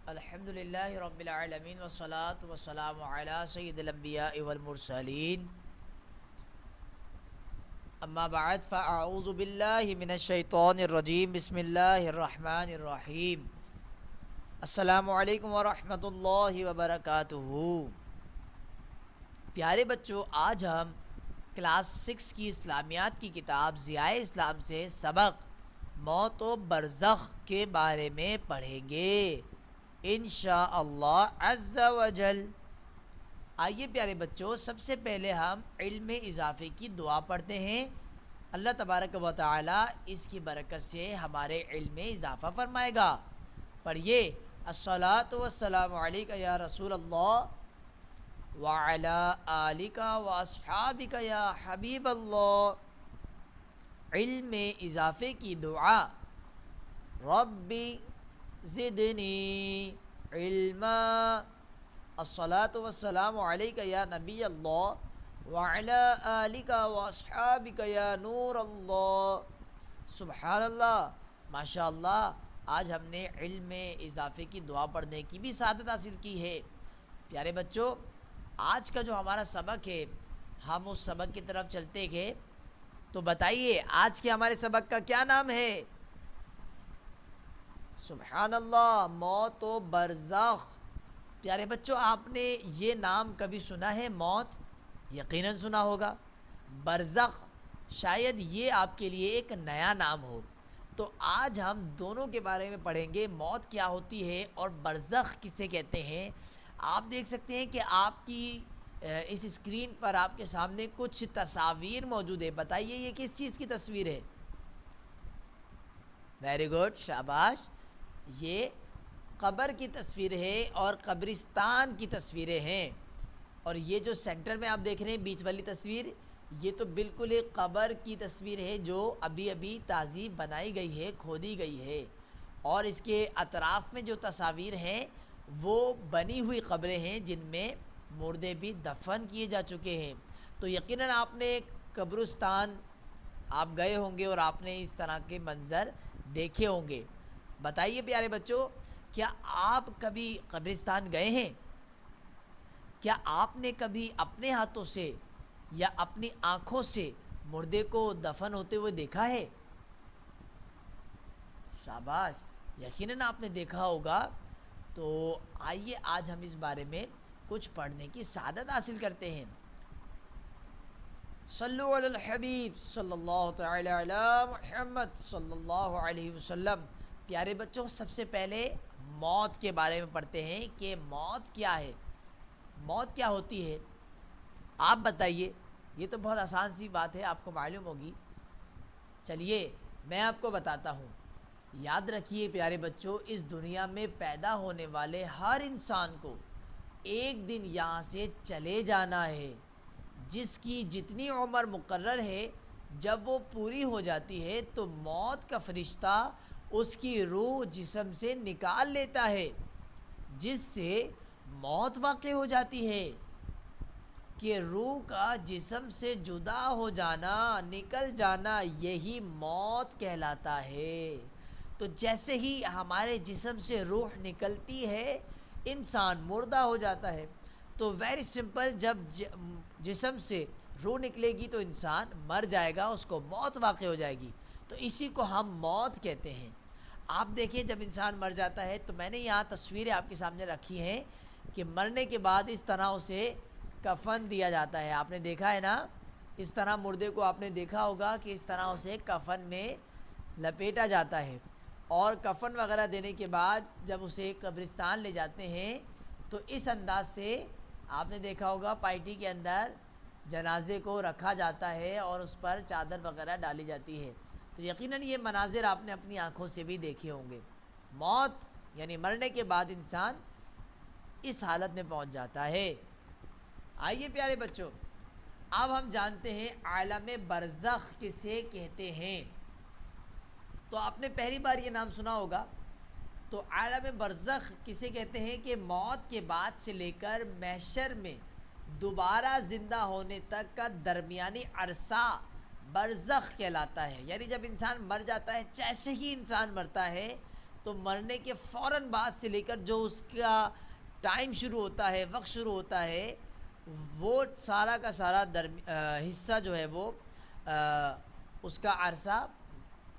الحمدللہ رب العالمین والصلاة والسلام علی سید الانبیاء والمرسلین اما بعد فاعوذ باللہ من الشیطان الرجیم بسم اللہ الرحمن الرحیم السلام علیکم ورحمۃ اللہ وبرکاتہ۔ پیارے بچوں، آج ہم کلاس 6 کی اسلامیات کی کتاب ضیاء اسلام سے سبق موت و برزخ کے بارے میں پڑھیں گے انشاءاللہ عز و جل۔ آئیے پیارے بچوں، سب سے پہلے ہم علم اضافے کی دعا پڑھتے ہیں۔ اللہ تبارک و تعالی اس کی برکت سے ہمارے علم میں اضافہ فرمائے گا۔ پڑھیے، الصلاۃ والسلام علیک یا رسول اللہ وعلی آلک و اصحابک یا حبیب اللہ۔ علم اضافے کی دعا، ربی زدنی علما، الصلاۃ والسلام علیک یا نبی اللہ وعلی آلک و اصحابک یا نور اللہ۔ سبحان اللہ، ماشاء اللہ، آج ہم نے علم اضافے کی دعا پڑھنے کی بھی سعادت حاصل کی ہے۔ پیارے بچوں، آج کا جو ہمارا سبق ہے، ہم اس سبق کی طرف چلتے گئے تو بتائیے آج کے ہمارے سبق کا کیا نام ہے؟ سبحان اللہ، موت و برزخ۔ پیارے بچوں، آپ نے یہ نام کبھی سنا ہے؟ موت یقیناً سنا ہوگا، برزخ شاید یہ آپ کے لیے ایک نیا نام ہو۔ تو آج ہم دونوں کے بارے میں پڑھیں گے، موت کیا ہوتی ہے اور برزخ کسے کہتے ہیں۔ آپ دیکھ سکتے ہیں کہ آپ کی اس اسکرین پر آپ کے سامنے کچھ تصاویر موجود ہے۔ بتائیے یہ کس چیز کی تصویر ہے؟ ویری گڈ، شاباش، یہ قبر کی تصویر ہے اور قبرستان کی تصویریں ہیں۔ اور یہ جو سینٹر میں آپ دیکھ رہے ہیں بیچ والی تصویر، یہ تو بالکل ایک قبر کی تصویر ہے جو ابھی تازی بنائی گئی ہے، کھودی گئی ہے۔ اور اس کے اطراف میں جو تصاویر ہیں وہ بنی ہوئی قبریں ہیں جن میں مردے بھی دفن کیے جا چکے ہیں۔ تو یقیناً آپ نے قبرستان آپ گئے ہوں گے اور آپ نے اس طرح کے منظر دیکھے ہوں گے۔ بتائیے پیارے بچوں، کیا آپ کبھی قبرستان گئے ہیں؟ کیا آپ نے کبھی اپنے ہاتھوں سے یا اپنی آنکھوں سے مردے کو دفن ہوتے ہوئے دیکھا ہے؟ شاباش، یقیناً آپ نے دیکھا ہوگا۔ تو آئیے آج ہم اس بارے میں کچھ پڑھنے کی سعادت حاصل کرتے ہیں۔ صلو علی الحبیب صلی اللہ تعالی علی محمد صلی اللہ علیہ وسلم۔ پیارے بچوں، سب سے پہلے موت کے بارے میں پڑھتے ہیں کہ موت کیا ہے، موت کیا ہوتی ہے۔ آپ بتائیے، یہ تو بہت آسان سی بات ہے، آپ کو معلوم ہوگی۔ چلیے میں آپ کو بتاتا ہوں۔ یاد رکھیے پیارے بچوں، اس دنیا میں پیدا ہونے والے ہر انسان کو ایک دن یہاں سے چلے جانا ہے۔ جس کی جتنی عمر مقرر ہے، جب وہ پوری ہو جاتی ہے تو موت کا فرشتہ اس کی روح جسم سے نکال لیتا ہے، جس سے موت واقع ہو جاتی ہے کہ روح کا جسم سے جدا ہو جانا، نکل جانا، یہی موت کہلاتا ہے۔ تو جیسے ہی ہمارے جسم سے روح نکلتی ہے، انسان مردہ ہو جاتا ہے۔ تو ویری سمپل، جب جسم سے روح نکلے گی تو انسان مر جائے گا، اس کو موت واقع ہو جائے گی۔ تو اسی کو ہم موت کہتے ہیں۔ آپ دیکھیں، جب انسان مر جاتا ہے تو میں نے یہاں تصویریں آپ کے سامنے رکھی ہیں کہ مرنے کے بعد اس طرح اسے کفن دیا جاتا ہے۔ آپ نے دیکھا ہے نا، اس طرح مردے کو آپ نے دیکھا ہوگا کہ اس طرح اسے کفن میں لپیٹا جاتا ہے۔ اور کفن وغیرہ دینے کے بعد جب اسے قبرستان لے جاتے ہیں تو اس انداز سے آپ نے دیکھا ہوگا پائٹی کے اندر جنازے کو رکھا جاتا ہے اور اس پر چادر وغیرہ ڈالی جاتی ہے۔ تو یقیناً یہ مناظر آپ نے اپنی آنکھوں سے بھی دیکھے ہوں گے۔ موت یعنی مرنے کے بعد انسان اس حالت میں پہنچ جاتا ہے۔ آئیے پیارے بچوں، اب ہم جانتے ہیں عالم برزخ کسے کہتے ہیں۔ تو آپ نے پہلی بار یہ نام سنا ہوگا۔ تو عالم برزخ کسے کہتے ہیں کہ موت کے بعد سے لے کر محشر میں دوبارہ زندہ ہونے تک کا درمیانی عرصہ برزخ کہلاتا ہے۔ یعنی جب انسان مر جاتا ہے، جیسے ہی انسان مرتا ہے تو مرنے کے فوراً بعد سے لے کر جو اس کا ٹائم شروع ہوتا ہے، وقت شروع ہوتا ہے، وہ سارا کا سارا حصہ جو ہے وہ اس کا عرصہ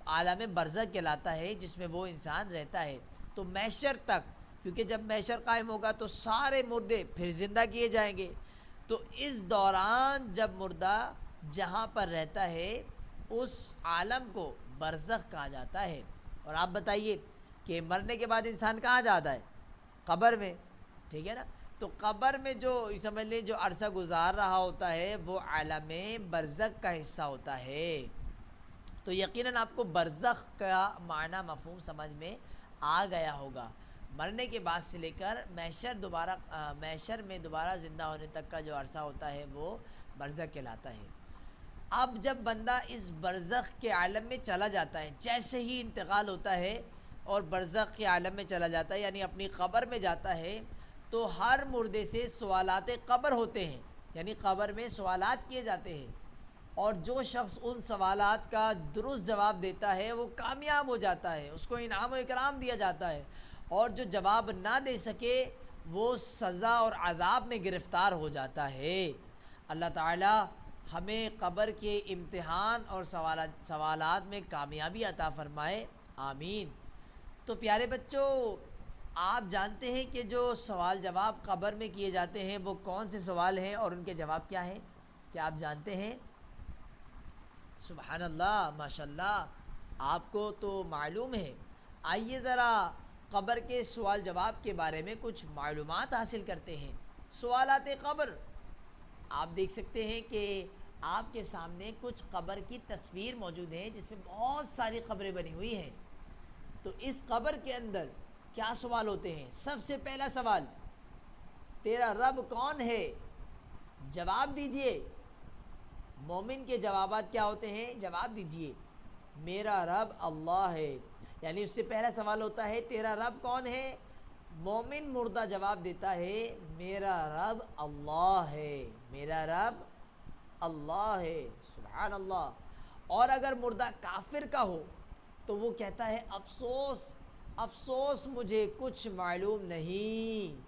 عالم برزخ کہلاتا ہے، جس میں وہ انسان رہتا ہے۔ تو محشر تک، کیونکہ جب محشر قائم ہوگا تو سارے مردے پھر زندہ کیے جائیں گے، تو اس دوران جب مردہ جہاں پر رہتا ہے اس عالم کو برزخ کہا جاتا ہے۔ اور آپ بتائیے کہ مرنے کے بعد انسان کہاں جاتا ہے؟ قبر میں، ٹھیک ہے نا؟ تو قبر میں جو سمجھ لیں جو عرصہ گزار رہا ہوتا ہے وہ عالم برزخ کا حصہ ہوتا ہے۔ تو یقیناً آپ کو برزخ کا معنی مفہوم سمجھ میں آ گیا ہوگا۔ مرنے کے بعد سے لے کر محشر میں دوبارہ زندہ ہونے تک کا جو عرصہ ہوتا ہے وہ برزخ کہلاتا ہے۔ اب جب بندہ اس برزخ کے عالم میں چلا جاتا ہے، جیسے ہی انتقال ہوتا ہے اور برزخ کے عالم میں چلا جاتا ہے، یعنی اپنی قبر میں جاتا ہے، تو ہر مردے سے سوالات قبر ہوتے ہیں، یعنی قبر میں سوالات کیے جاتے ہیں، اور جو شخص ان سوالات کا درست جواب دیتا ہے وہ کامیاب ہو جاتا ہے، اس کو انعام و اکرام دیا جاتا ہے، اور جو جواب نہ دے سکے وہ سزا اور عذاب میں گرفتار ہو جاتا ہے۔ اللہ تعالی ہمیں قبر کے امتحان اور سوالات میں کامیابی عطا فرمائے، آمین۔ تو پیارے بچوں، آپ جانتے ہیں کہ جو سوال جواب قبر میں کیے جاتے ہیں وہ کون سے سوال ہیں اور ان کے جواب کیا ہیں؟ کیا آپ جانتے ہیں؟ سبحان اللہ، ماشاءاللہ، آپ کو تو معلوم ہے۔ آئیے ذرا قبر کے سوال جواب کے بارے میں کچھ معلومات حاصل کرتے ہیں۔ سوالات قبر، آپ دیکھ سکتے ہیں کہ آپ کے سامنے کچھ قبر کی تصویر موجود ہے جس میں بہت ساری قبریں بنی ہوئی ہیں۔ تو اس قبر کے اندر کیا سوال ہوتے ہیں؟ سب سے پہلا سوال، تیرا رب کون ہے؟ جواب دیجئے۔ مومن کے جوابات کیا ہوتے ہیں؟ جواب دیجئے، میرا رب اللہ ہے۔ یعنی اس سے پہلا سوال ہوتا ہے تیرا رب کون ہے؟ مومن مردہ جواب دیتا ہے میرا رب اللہ ہے، میرا رب اللہ ہے، سبحان اللہ۔ اور اگر مردہ کافر کا ہو تو وہ کہتا ہے افسوس افسوس مجھے کچھ معلوم نہیں۔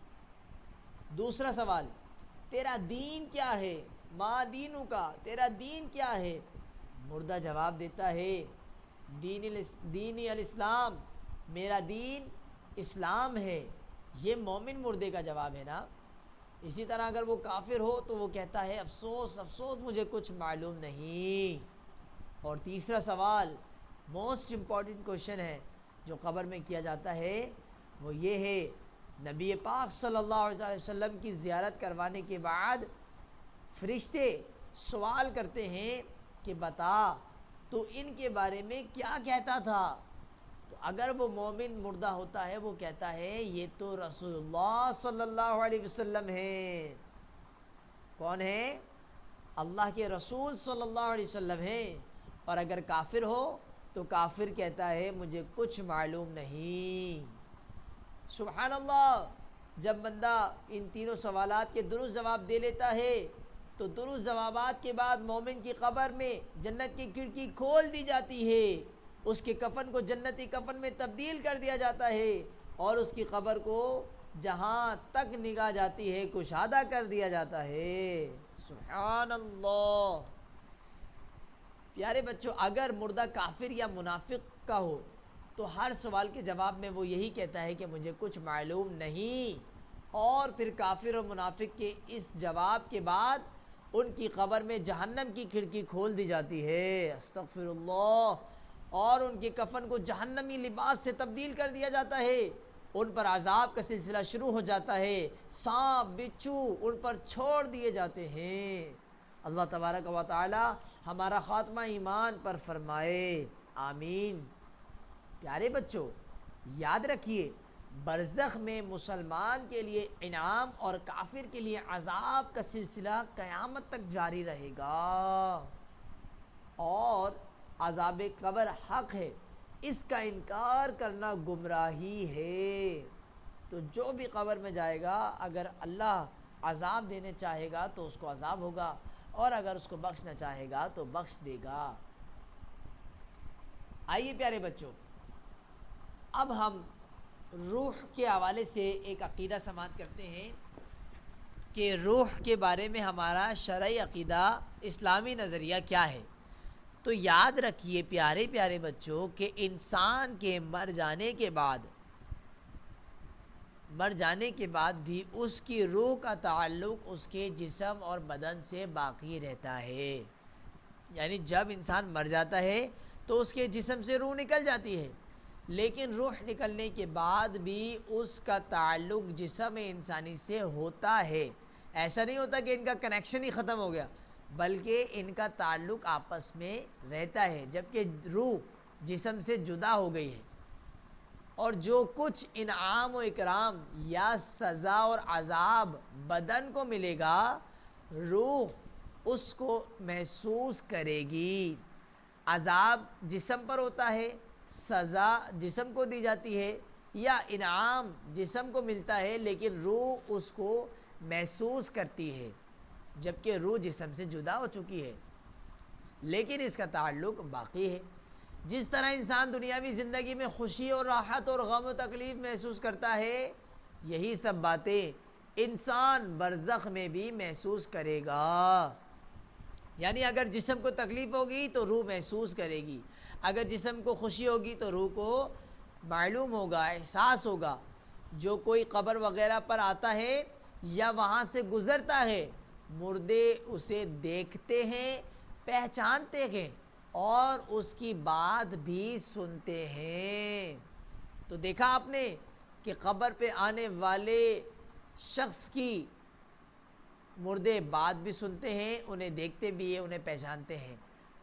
دوسرا سوال، تیرا دین کیا ہے؟ ما دینوں کا، تیرا دین کیا ہے؟ مردہ جواب دیتا ہے دینی الاسلام، میرا دین اسلام ہے۔ یہ مومن مردے کا جواب ہے نا۔ اسی طرح اگر وہ کافر ہو تو وہ کہتا ہے افسوس افسوس مجھے کچھ معلوم نہیں۔ اور تیسرا سوال، موسٹ امپورٹنٹ کوشچن ہے جو قبر میں کیا جاتا ہے، وہ یہ ہے، نبی پاک صلی اللہ علیہ وسلم کی زیارت کروانے کے بعد فرشتے سوال کرتے ہیں کہ بتا تو ان کے بارے میں کیا کہتا تھا؟ تو اگر وہ مومن مردہ ہوتا ہے وہ کہتا ہے یہ تو رسول اللہ صلی اللہ علیہ وسلم ہے۔ کون ہے؟ اللہ کے رسول صلی اللہ علیہ وسلم ہے۔ اور اگر کافر ہو تو کافر کہتا ہے مجھے کچھ معلوم نہیں۔ سبحان اللہ، جب بندہ ان تینوں سوالات کے درست جواب دے لیتا ہے تو درست جوابات کے بعد مومن کی قبر میں جنت کی کھڑکی کھول دی جاتی ہے، اس کے کفن کو جنتی کفن میں تبدیل کر دیا جاتا ہے، اور اس کی قبر کو جہاں تک نگاہ جاتی ہے کشادہ کر دیا جاتا ہے۔ سبحان اللہ۔ پیارے بچوں، اگر مردہ کافر یا منافق کا ہو تو ہر سوال کے جواب میں وہ یہی کہتا ہے کہ مجھے کچھ معلوم نہیں، اور پھر کافر و منافق کے اس جواب کے بعد ان کی قبر میں جہنم کی کھڑکی کھول دی جاتی ہے، استغفر اللہ، اور ان کے کفن کو جہنمی لباس سے تبدیل کر دیا جاتا ہے، ان پر عذاب کا سلسلہ شروع ہو جاتا ہے، سانپ بچھو ان پر چھوڑ دیے جاتے ہیں۔ اللہ تبارک و تعالی ہمارا خاتمہ ایمان پر فرمائے، آمین۔ پیارے بچوں، یاد رکھیے برزخ میں مسلمان کے لیے انعام اور کافر کے لیے عذاب کا سلسلہ قیامت تک جاری رہے گا، اور عذاب قبر حق ہے، اس کا انکار کرنا گمراہی ہے۔ تو جو بھی قبر میں جائے گا اگر اللہ عذاب دینے چاہے گا تو اس کو عذاب ہوگا، اور اگر اس کو بخشنا چاہے گا تو بخش دے گا۔ آئیے پیارے بچوں، اب ہم روح کے حوالے سے ایک عقیدہ سماعت کرتے ہیں کہ روح کے بارے میں ہمارا شرعی عقیدہ اسلامی نظریہ کیا ہے۔ تو یاد رکھیے پیارے پیارے بچوں کہ انسان کے مر جانے کے بعد بھی اس کی روح کا تعلق اس کے جسم اور بدن سے باقی رہتا ہے۔ یعنی جب انسان مر جاتا ہے تو اس کے جسم سے روح نکل جاتی ہے، لیکن روح نکلنے کے بعد بھی اس کا تعلق جسم انسانی سے ہوتا ہے۔ ایسا نہیں ہوتا کہ ان کا کنیکشن ہی ختم ہو گیا، بلکہ ان کا تعلق آپس میں رہتا ہے، جبکہ روح جسم سے جدا ہو گئی ہے۔ اور جو کچھ انعام و اکرام یا سزا اور عذاب بدن کو ملے گا، روح اس کو محسوس کرے گی۔ عذاب جسم پر ہوتا ہے، سزا جسم کو دی جاتی ہے، یا انعام جسم کو ملتا ہے لیکن روح اس کو محسوس کرتی ہے، جبکہ روح جسم سے جدا ہو چکی ہے، لیکن اس کا تعلق باقی ہے۔ جس طرح انسان دنیاوی زندگی میں خوشی اور راحت اور غم و تکلیف محسوس کرتا ہے، یہی سب باتیں انسان برزخ میں بھی محسوس کرے گا۔ یعنی اگر جسم کو تکلیف ہوگی تو روح محسوس کرے گی، اگر جسم کو خوشی ہوگی تو روح کو معلوم ہوگا، احساس ہوگا۔ جو کوئی قبر وغیرہ پر آتا ہے یا وہاں سے گزرتا ہے، مردے اسے دیکھتے ہیں، پہچانتے ہیں اور اس کی بات بھی سنتے ہیں۔ تو دیکھا آپ نے کہ قبر پہ آنے والے شخص کی مردے بات بھی سنتے ہیں، انہیں دیکھتے بھی ہیں، انہیں پہچانتے ہیں۔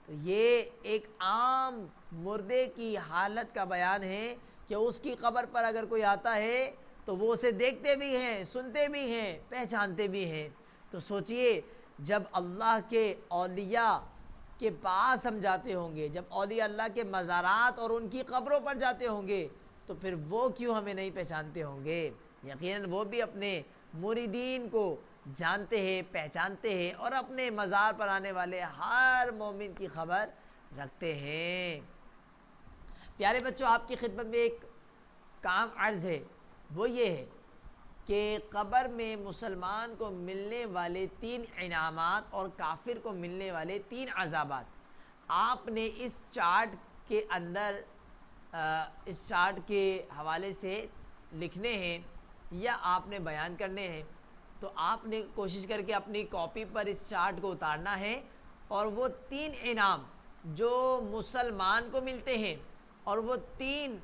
تو یہ ایک عام مردے کی حالت کا بیان ہے کہ اس کی قبر پر اگر کوئی آتا ہے تو وہ اسے دیکھتے بھی ہیں، سنتے بھی ہیں، پہچانتے بھی ہیں۔ تو سوچئے جب اللہ کے اولیاء کے پاس ہم جاتے ہوں گے، جب اولیاء اللہ کے مزارات اور ان کی قبروں پر جاتے ہوں گے، تو پھر وہ کیوں ہمیں نہیں پہچانتے ہوں گے؟ یقیناً وہ بھی اپنے مریدین کو جانتے ہیں، پہچانتے ہیں اور اپنے مزار پر آنے والے ہر مومن کی خبر رکھتے ہیں۔ پیارے بچوں، آپ کی خدمت میں ایک کام عرض ہے، وہ یہ ہے کہ قبر میں مسلمان کو ملنے والے 3 انعامات اور کافر کو ملنے والے 3 عذابات آپ نے اس چارٹ کے اندر اس چارٹ کے حوالے سے لکھنے ہیں یا آپ نے بیان کرنے ہیں۔ تو آپ نے کوشش کر کے اپنی کاپی پر اس چارٹ کو اتارنا ہے، اور وہ 3 انعام جو مسلمان کو ملتے ہیں اور وہ 3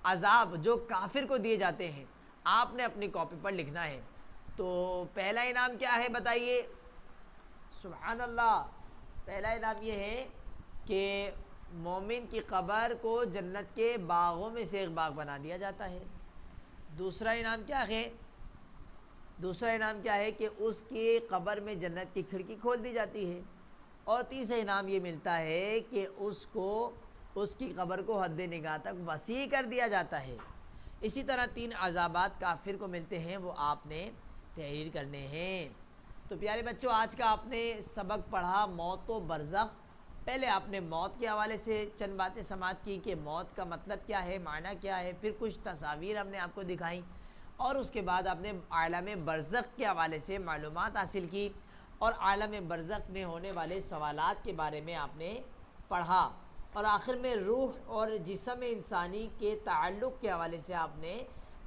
عذاب جو کافر کو دیے جاتے ہیں، آپ نے اپنی کاپی پر لکھنا ہے۔ تو پہلا انعام کیا ہے بتائیے؟ سبحان اللہ! پہلا انعام یہ ہے کہ مومن کی قبر کو جنت کے باغوں میں سے ایک باغ بنا دیا جاتا ہے۔ دوسرا انعام کیا ہے؟ دوسرا انعام کیا ہے کہ اس کی قبر میں جنت کی کھڑکی کھول دی جاتی ہے۔ اور تیسرا انعام یہ ملتا ہے کہ اس کی قبر کو حد نگاہ تک وسیع کر دیا جاتا ہے۔ اسی طرح 3 عذابات کافر کو ملتے ہیں، وہ آپ نے تحریر کرنے ہیں۔ تو پیارے بچوں، آج کا آپ نے سبق پڑھا موت و برزخ۔ پہلے آپ نے موت کے حوالے سے چند باتیں سماعت کی کہ موت کا مطلب کیا ہے، معنی کیا ہے، پھر کچھ تصاویر ہم نے آپ کو دکھائیں، اور اس کے بعد آپ نے عالم برزخ کے حوالے سے معلومات حاصل کی، اور عالم برزخ میں ہونے والے سوالات کے بارے میں آپ نے پڑھا، اور آخر میں روح اور جسم انسانی کے تعلق کے حوالے سے آپ نے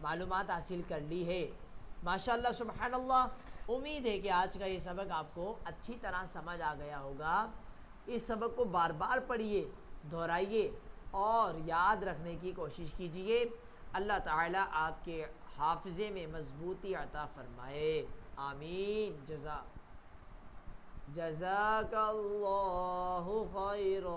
معلومات حاصل کر لی ہے۔ ماشاءاللہ، سبحان اللہ! امید ہے کہ آج کا یہ سبق آپ کو اچھی طرح سمجھ آ گیا ہوگا۔ اس سبق کو بار بار پڑھیے، دہرائیے اور یاد رکھنے کی کوشش کیجیے۔ اللہ تعالیٰ آپ کے حافظے میں مضبوطی عطا فرمائے، آمین۔ جزاک اللہ خیرا۔